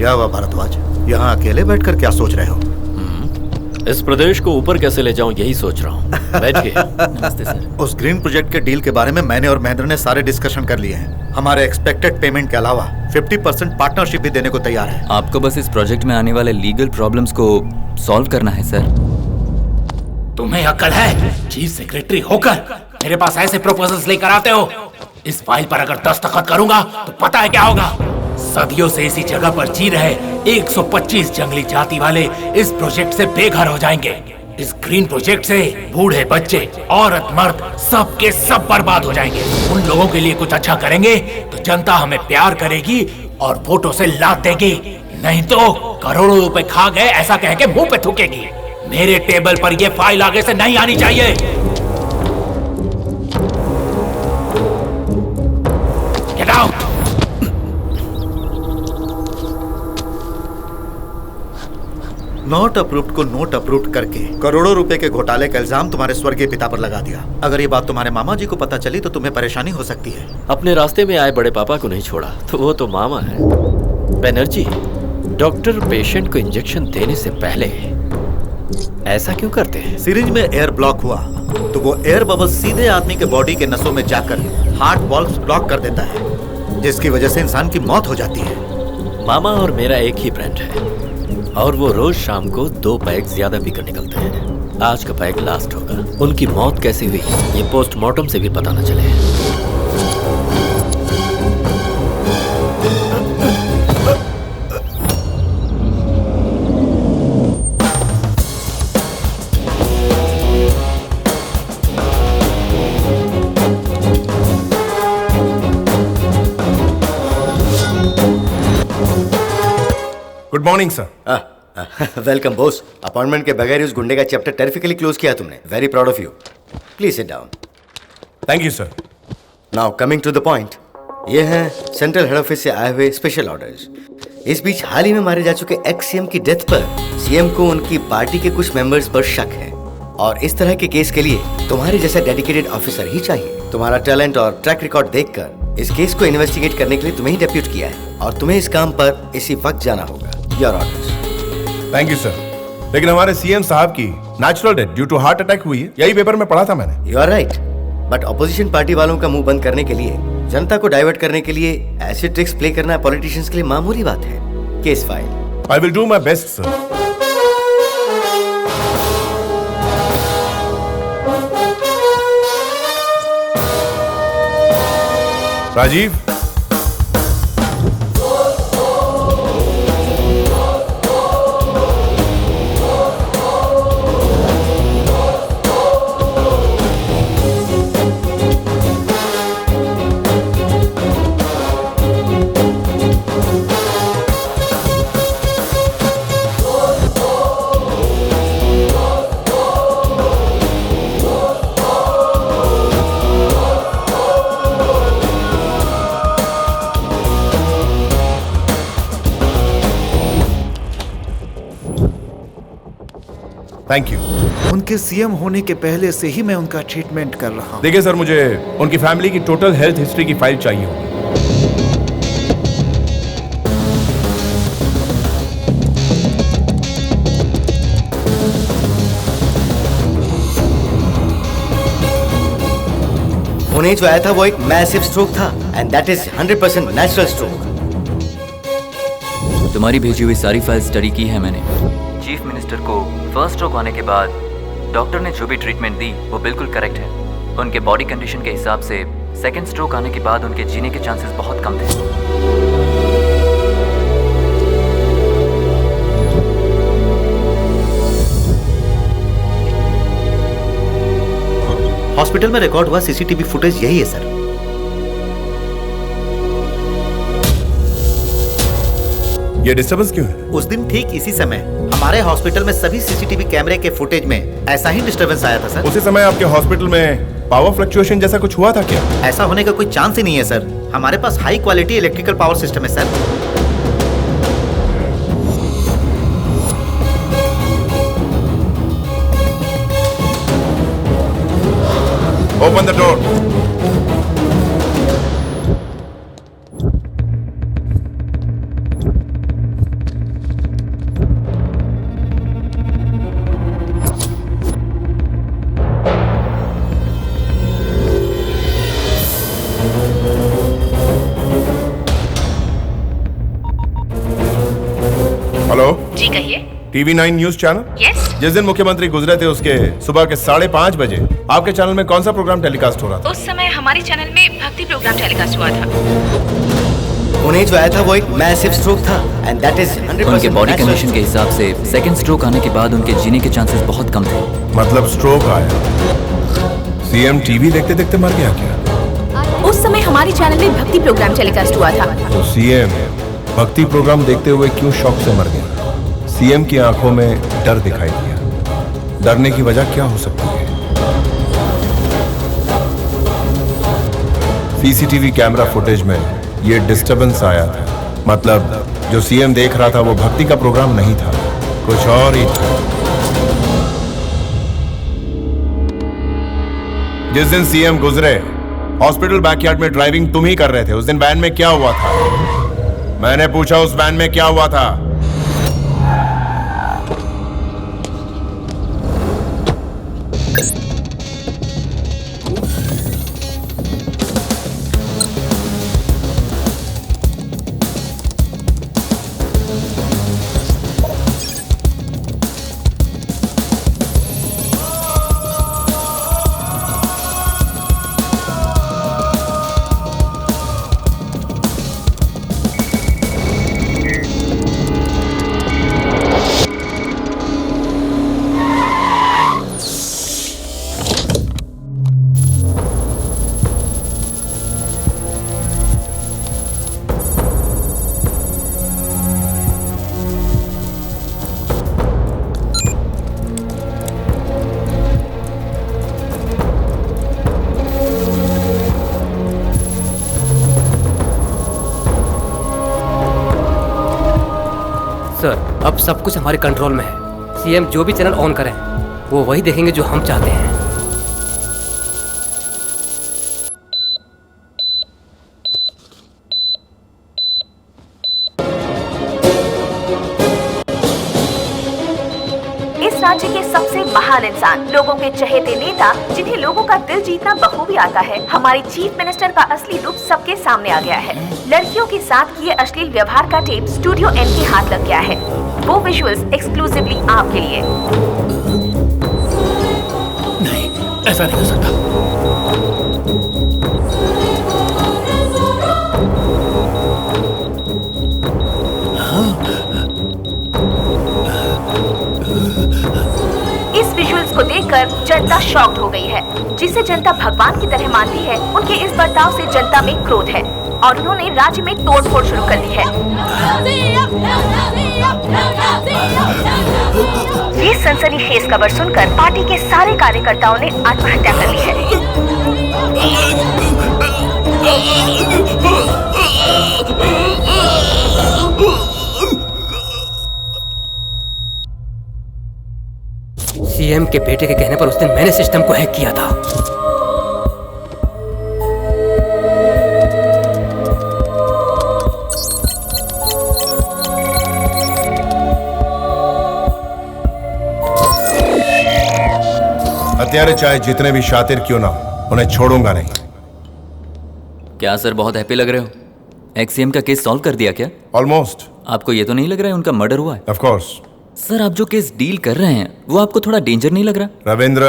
क्या हुआ भारद्वाज, यहाँ अकेले बैठकर क्या सोच रहे हो? इस प्रदेश को ऊपर कैसे ले जाऊं यही सोच रहा हूँ। बैठिए। नमस्ते सर। उस ग्रीन प्रोजेक्ट के डील के बारे में मैंने और महेंद्र ने सारे डिस्कशन कर लिए हैं। हमारे एक्सपेक्टेड पेमेंट के अलावा 50% पार्टनरशिप भी देने को तैयार है। आपको बस इस प्रोजेक्ट में आने वाले लीगल प्रॉब्लम्स को सॉल्व करना है सर। तुम्हें अक्ल है? चीफ सेक्रेटरी होकर मेरे पास ऐसे प्रपोजल्स लेकर आते हो? इस फाइल पर अगर दस्तखत करूंगा तो पता है क्या होगा? सदियों से इसी जगह पर जी रहे 125 जंगली जाति वाले इस प्रोजेक्ट से बेघर हो जाएंगे। इस ग्रीन प्रोजेक्ट से बूढ़े बच्चे, औरत, मर्द सब के सब बर्बाद हो जाएंगे। उन लोगों के लिए कुछ अच्छा करेंगे तो जनता हमें प्यार करेगी और वोटों से लात देगी, नहीं तो करोड़ों रुपए खा गए ऐसा कह के मुंह पे थूकेगी। मेरे टेबल पर ये फाइल आगे से नहीं आनी चाहिए। Get out. नॉट अप्रूव्ड को नोट अप्रूव्ड करके करोड़ों रुपए के घोटाले का इल्जाम तुम्हारे स्वर्गीय पिता पर लगा दिया। अगर ये बात तुम्हारे मामा जी को पता चली तो तुम्हें परेशानी हो सकती है। अपने रास्ते में आए बड़े पापा को नहीं छोड़ा तो वो तो मामा है। बनर्जी, डॉक्टर पेशेंट को इंजेक्शन देने से पहले ऐसा क्यों करते हैं? सिरिंज में एयर ब्लॉक हुआ तो वो एयर बबल सीधे आदमी के बॉडी के नसों में जाकर हार्ट वॉल्व्स ब्लॉक कर देता है, जिसकी वजह से इंसान की मौत हो जाती है। मामा और मेरा एक ही फ्रेंड है और वो रोज शाम को 2 पैग ज्यादा पीकर निकलते हैं। आज का पैग लास्ट होगा। उनकी मौत कैसी हुई ये पोस्टमार्टम से भी पता न चले। Good morning sir. Welcome boss. Appointment के बगैर उस गुंडे का चैप्टर टेरिफिकली क्लोज किया तुमने। Very proud of you. Please sit down. Thank you sir. Now coming to the point, ये हैं सेंट्रल हेड ऑफिस से आए हुए स्पेशल ऑर्डर्स। इस बीच हाल ही में मारे जा चुके एक्स सीएम की डेथ पर सीएम को उनकी पार्टी के कुछ मेंबर्स पर शक है और इस तरह के केस के लिए तुम्हारे जैसा डेडिकेटेड ऑफिसर ही चाहिए। तुम्हारा टैलेंट और ट्रैक रिकॉर्ड देखकर इस केस को इन्वेस्टिगेट करने के लिए तुम्हें ही डेप्यूट किया है और तुम्हें इस काम पर इसी वक्त जाना होगा। Your orders. Thank you sir. लेकिन हमारे सीएम साहब की natural death due to heart attack हुई है, यही पेपर में पढ़ा था मैंने। You are right, but opposition party वालों का मुंह बंद करने के लिए, जनता को डाइवर्ट करने के लिए ऐसे ट्रिक्स प्ले करना पॉलिटिशियंस के लिए मामूली बात है। Case file. I will do my best sir. Rajiv, thank you. उनके सीएम होने के पहले से ही मैं उनका ट्रीटमेंट कर रहा हूँ। देखिए सर, मुझे उनकी फैमिली की टोटल हेल्थ हिस्ट्री की फाइल चाहिए होगी। उन्हें जो आया था वो एक मैसिव स्ट्रोक था and that is 100% natural stroke. तुम्हारी भेजी हुई सारी फाइल स्टडी की है मैंने। चीफ मिनिस्टर को फर्स्ट स्ट्रोक आने के बाद डॉक्टर ने जो भी ट्रीटमेंट दी वो बिल्कुल करेक्ट है। उनके बॉडी कंडीशन के हिसाब से सेकंड स्ट्रोक आने के बाद उनके जीने के चांसेस बहुत कम थे। हॉस्पिटल में रिकॉर्ड हुआ सीसीटीवी फुटेज यही है सर। ये डिस्टर्बेंस क्यों है? उस दिन ठीक इसी समय हमारे हॉस्पिटल में सभी सीसीटीवी कैमरे के फुटेज में ऐसा ही डिस्टर्बेंस आया था सर। उसी समय आपके हॉस्पिटल में पावर फ्लक्चुएशन जैसा कुछ हुआ था क्या? ऐसा होने का कोई चांस ही नहीं है सर। हमारे पास high quality electrical power system है sir. Open the door. TV 9 news channel? Yes. जिस दिन मुख्यमंत्री गुजरे थे उसके सुबह के 5:30 बजे आपके चैनल में कौन सा प्रोग्राम टेलीकास्ट हो रहा था? उस समय हमारे चैनल में भक्ति प्रोग्राम टेलीकास्ट हुआ था। उन्हें जो आया था वो एक मैसिव स्ट्रोक था एंड दैट इज 100% उनके बॉडी कंडीशन के हिसाब से सेकंड स्ट्रोक आने के बाद उनके जीने के चांसेस बहुत कम थे। मतलब स्ट्रोक आया। सीएम टीवी देखते देखते मर गया क्या? उस समय हमारे चैनल में भक्ति प्रोग्राम टेलीकास्ट हुआ था। तो सीएम भक्ति प्रोग्राम देखते हुए क्यों शॉक से मर गया? सीएम की आंखों में डर दिखाई दिया। डरने की वजह क्या हो सकती है? सीसीटीवी कैमरा फुटेज में ये डिस्टरबेंस आया था। मतलब जो सीएम देख रहा था वो भक्ति का प्रोग्राम नहीं था, कुछ और ही था। जिस दिन सीएम गुजरे हॉस्पिटल बैकयार्ड में ड्राइविंग तुम ही कर रहे थे। उस दिन वैन में क्या हुआ था? मैंने पूछा उस वैन में क्या हुआ था? सर अब सब कुछ हमारे कंट्रोल में है। सीएम जो भी चैनल ऑन करें वो वही देखेंगे जो हम चाहते हैं। इस राज्य के सबसे महान इंसान, लोगों के चहेते नेता, जिन्हें लोगों का दिल जीतना बखूबी आता है, हमारे चीफ मिनिस्टर का असली रूप सबके सामने आ गया है। लड़कियों के साथ किए अश्लील व्यवहार का टेप स्टूडियो एन के हाथ लग गया है। वो विजुअल्स एक्सक्लूसिवली आपके लिए। नहीं, ऐसा नहीं हो सकता। इस विजुअल्स को देखकर जनता शॉक्ड हो गई है। जिसे जनता भगवान की तरह मानती है, उनके इस बर्ताव से जनता में क्रोध है और उन्होंने राज्य में तोड़फोड़ शुरू कर दी है। ये सनसनीखेज खबर सुनकर पार्टी के सारे कार्यकर्ताओं ने आत्महत्या कर ली है। सीएम के बेटे के कहने पर उस दिन मैंने सिस्टम को हैक किया था। हत्यारे चाहे जितने भी शातिर क्यों ना हो, उन्हें छोड़ूंगा नहीं। क्या सर बहुत हैप्पी लग रहे हो? एक्ससीएम का केस सॉल्व कर दिया क्या? ऑलमोस्ट। आपको ये तो नहीं लग रहा है उनका मर्डर हुआ है? Of course. सर आप जो केस डील कर रहे हैं वो आपको थोड़ा डेंजर नहीं लग रहा? रविंद्र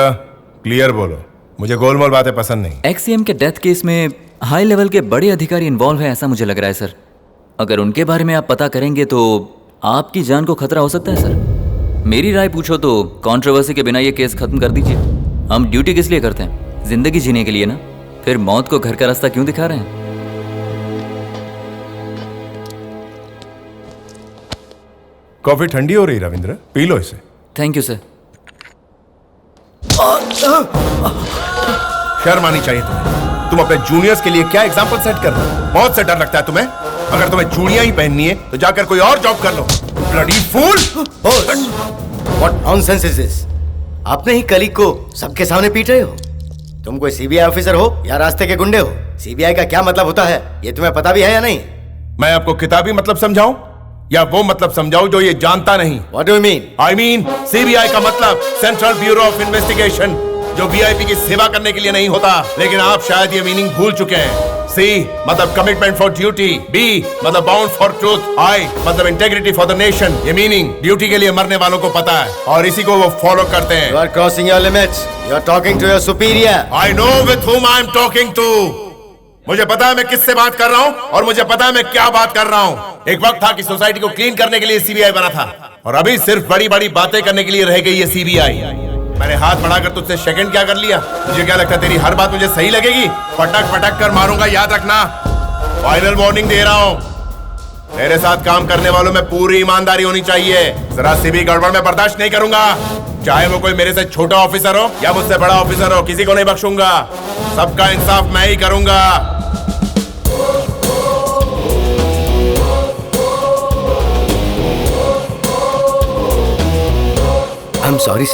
क्लियर बोलो, मुझे गोलमोल बातें पसंद नहीं। एक्ससीएम के डेथ केस में हाई लेवल के बड़े अधिकारी इन्वॉल्व है ऐसा मुझे लग रहा है सर। अगर उनके बारे में आप पता करेंगे तो आपकी जान को खतरा हो सकता है सर। मेरी राय पूछो तो कंट्रोवर्सी के बिना ये केस खत्म कर दीजिए। हम ड्यूटी किस लिए करते हैं? जिंदगी जीने के लिए ना। फिर मौत को घर का रास्ता क्यों दिखा रहे हैं? कॉफी ठंडी हो रही रविंद्र, पी लो इसे। Thank you sir. शर्म आनी चाहिए तुम्हें। तुम अपने जूनियर्स के लिए क्या एग्जाम्पल सेट कर रहे हो? बहुत से डर लगता है तुम्हें। अगर तुम्हें चूड़ियां ही पहननी है तो जाकर कोई और जॉब कर लो। Bloody fool! What nonsense is this? आपने ही कलीग को सबके सामने पीट रहे हो। तुम कोई सीबीआई ऑफिसर हो या रास्ते के गुंडे हो? सीबीआई का क्या मतलब होता है ये तुम्हें पता भी है या नहीं? मैं आपको किताबी मतलब समझाऊं या वो मतलब समझाऊं जो ये जानता नहीं? What do you mean? I mean CBI का मतलब सेंट्रल ब्यूरो ऑफ इन्वेस्टिगेशन। जो वीआईपी की सेवा करने के लिए नहीं होता। लेकिन आप शायद ये मीनिंग भूल चुके हैं। C मतलब कमिटमेंट फॉर ड्यूटी, B मतलब बाउंड फॉर ट्रूथ, I मतलब इंटेग्रिटी फॉर द नेशन। ये मीनिंग ड्यूटी के लिए मरने वालों को पता है और इसी को वो फॉलो करते हैं। You are crossing your limits. You are talking to your superior. I know with whom I am talking to. मुझे पता है मैं किससे बात कर रहा हूँ और मुझे पता है मैं क्या बात कर रहा हूँ। एक वक्त था कि सोसाइटी को क्लीन करने के लिए सीबीआई बना था और अभी सिर्फ बड़ी बड़ी बातें करने के लिए रह गई है सीबीआई। मैंने हाथ बढ़ाकर तुझसे सेकंड क्या कर लिया? मुझे क्या लगता है तेरी हर बात मुझे सही लगेगी? पटक पटक कर मारूंगा, याद रखना। फाइनल वार्निंग दे रहा हूँ। मेरे साथ काम करने वालों में पूरी ईमानदारी होनी चाहिए। जरा सी भी गड़बड़ में बर्दाश्त नहीं करूंगा, चाहे वो कोई मेरे से छोटा ऑफिसर हो या मुझसे बड़ा ऑफिसर हो, किसी को नहीं बख्शूंगा। सबका इंसाफ मैं ही करूंगा। I'm sorry, sir.